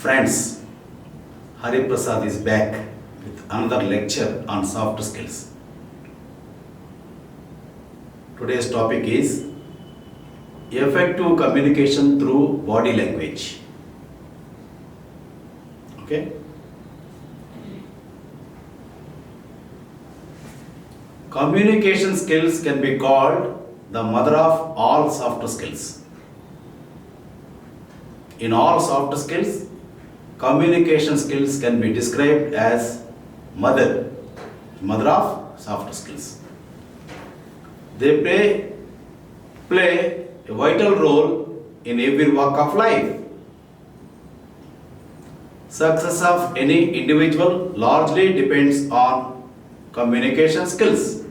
Friends, Hari Prasad is back with another lecture on soft skills. Today's topic is effective communication through body language. Okay? Communication skills can be called the mother of all soft skills. In all soft skills, communication skills can be described as mother of soft skills. They play a vital role in every walk of life. Success of any individual largely depends on communication skills.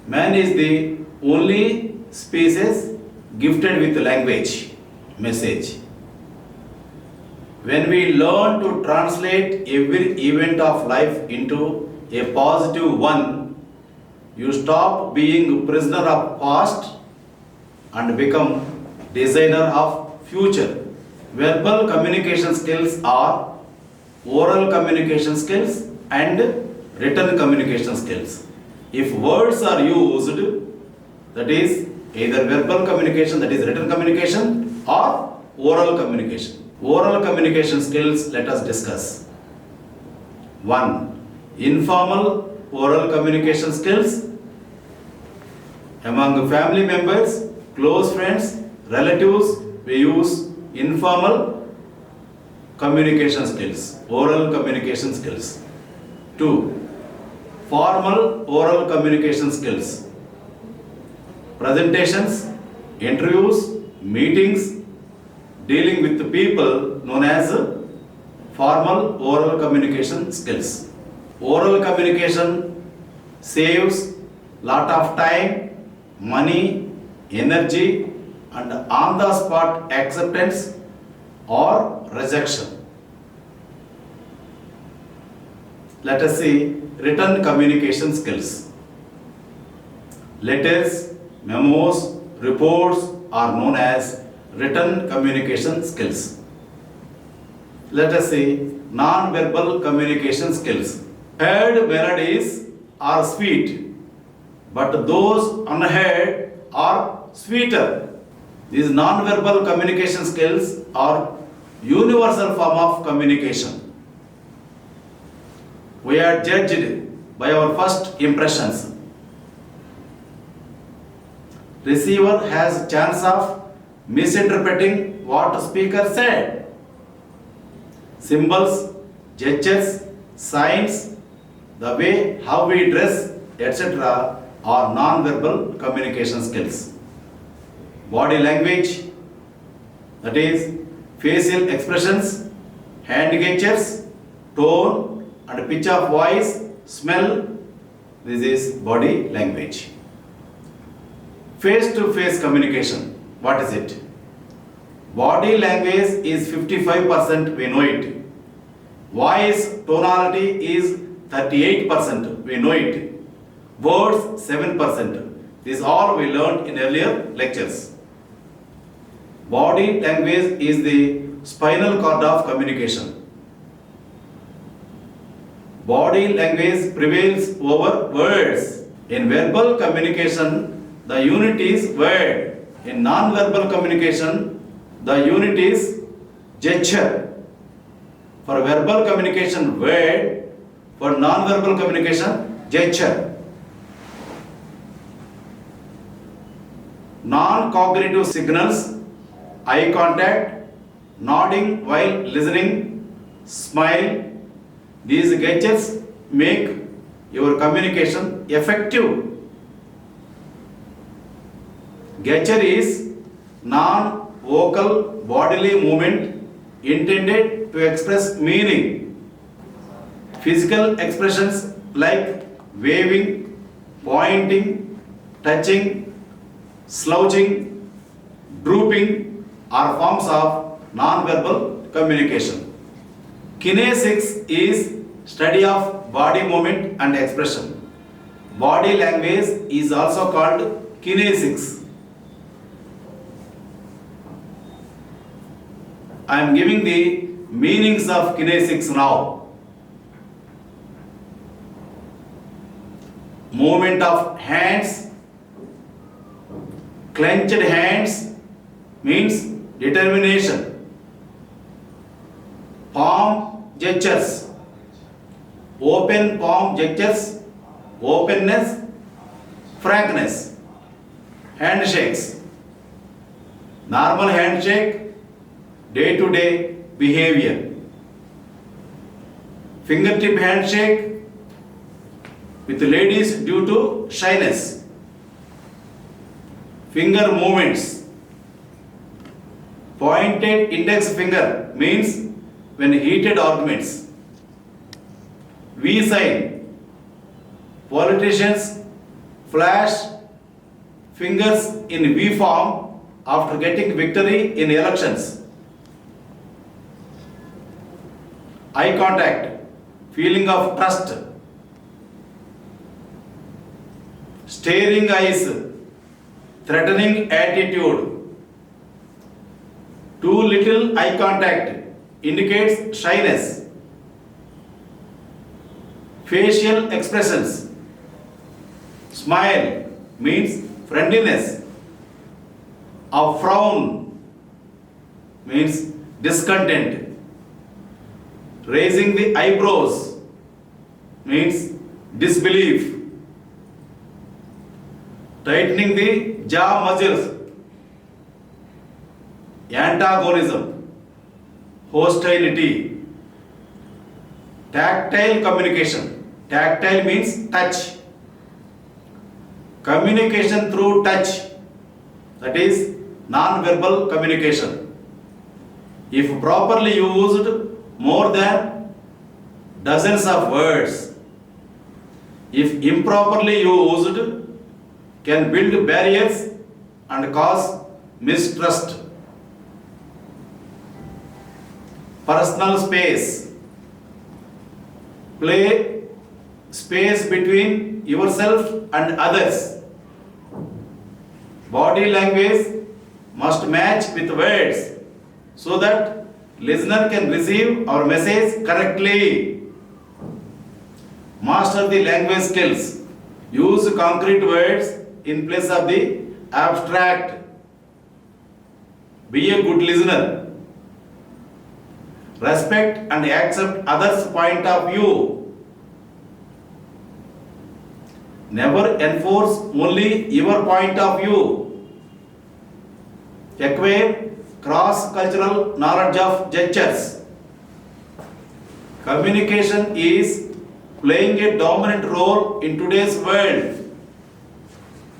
Man is the only species gifted with language, message. When we learn to translate every event of life into a positive one, you stop being prisoner of past and become designer of future. Verbal communication skills are oral communication skills and written communication skills. If words are used, that is either verbal communication, that is written communication, or oral communication. Oral communication skills, let us discuss. 1. Informal oral communication skills. Among family members, close friends, relatives, we use informal communication skills, oral communication skills. 2. Formal oral communication skills. Presentations, interviews, meetings, dealing with the people known as formal oral communication skills. Oral communication saves lot of time, money, energy, and on the spot acceptance or rejection. Let us see written communication skills. Letters, memos, reports are known as written communication skills. Let us see non-verbal communication skills. Heard melodies are sweet, but those unheard are sweeter. These non-verbal communication skills are universal form of communication. We are judged by our first impressions. Receiver has chance of misinterpreting what speaker said. Symbols, gestures, signs, the way how we dress, etc. are non-verbal communication skills. Body language, that is facial expressions, hand gestures, tone and pitch of voice, smell, this is body language. Face-to-face communication, what is it? Body language is 55%, we know it. Voice tonality is 38%, we know it. Words 7%. This all we learned in earlier lectures. Body language is the spinal cord of communication. Body language prevails over words. In verbal communication, the unit is word. In non-verbal communication, the unit is gesture. For verbal communication, word. For non-verbal communication, gesture. Non-cognitive signals, eye contact, nodding while listening, smile. These gestures make your communication effective. Gesture is non-vocal bodily movement intended to express meaning. Physical expressions like waving, pointing, touching, slouching, drooping are forms of non-verbal communication. Kinesics is study of body movement and expression. Body language is also called kinesics. I am giving the meanings of kinesics now. Movement of hands. Clenched hands means determination. Palm gestures. Open palm gestures, openness, frankness. Handshakes. Normal handshake, day-to-day behavior. Fingertip handshake with ladies due to shyness. Finger movements. Pointed index finger means when heated arguments. V sign. Politicians flash fingers in V form after getting victory in elections. Eye contact, feeling of trust. Staring eyes, threatening attitude. Too little eye contact indicates shyness. Facial expressions. Smile means friendliness. A frown means discontent. Raising the eyebrows means disbelief. Tightening the jaw muscles. Antagonism. Hostility. Tactile communication. Tactile means touch. Communication through touch, that is non-verbal communication. If properly used, more than dozens of words. If improperly used, can build barriers and cause mistrust. Personal space. Play space between yourself and others. Body language must match with words so that listener can receive our message correctly. Master the language skills. Use concrete words in place of the abstract. Be a good listener. Respect and accept others' point of view. Never enforce only your point of view. Acquire cross-cultural knowledge of gestures. Communication is playing a dominant role in today's world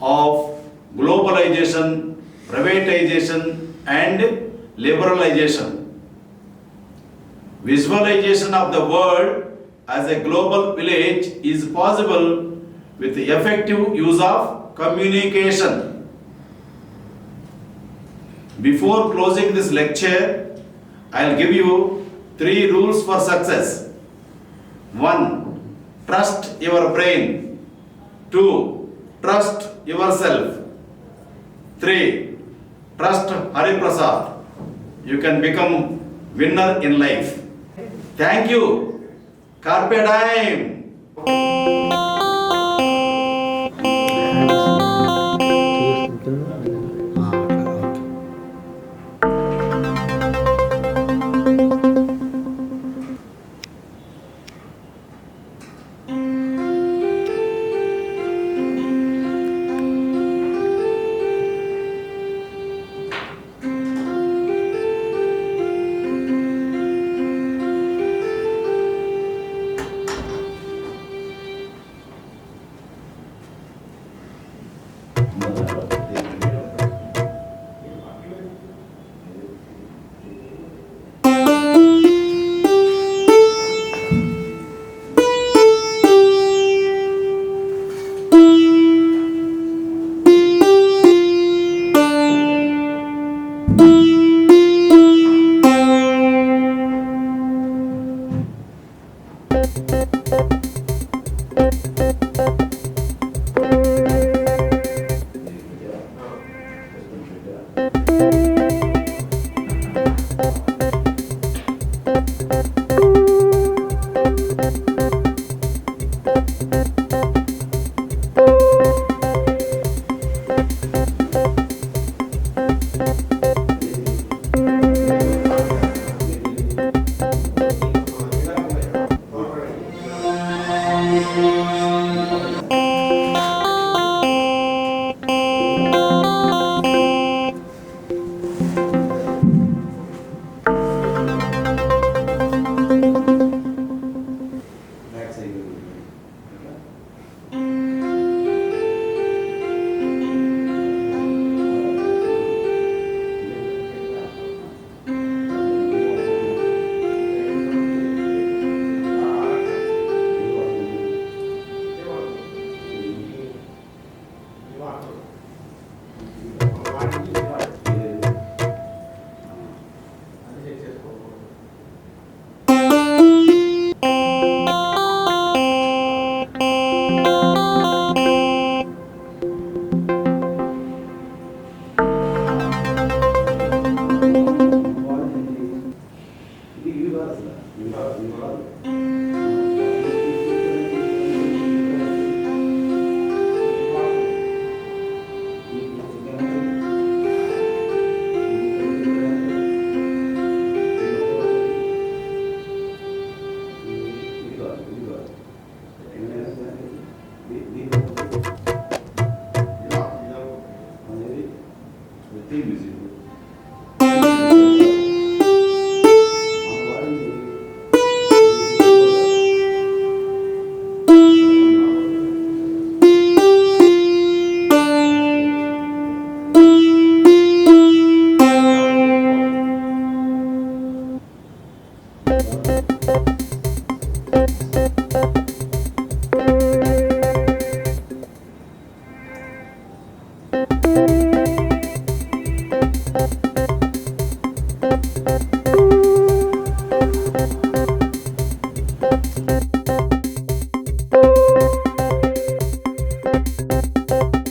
of globalization, privatization, and liberalization. Visualization of the world as a global village is possible with the effective use of communication. Before closing this lecture, I'll give you 3 rules for success. 1. Trust your brain. 2. Trust yourself. 3. Trust Hari Prasad. You can become winner in life. Thank you. Carpe diem.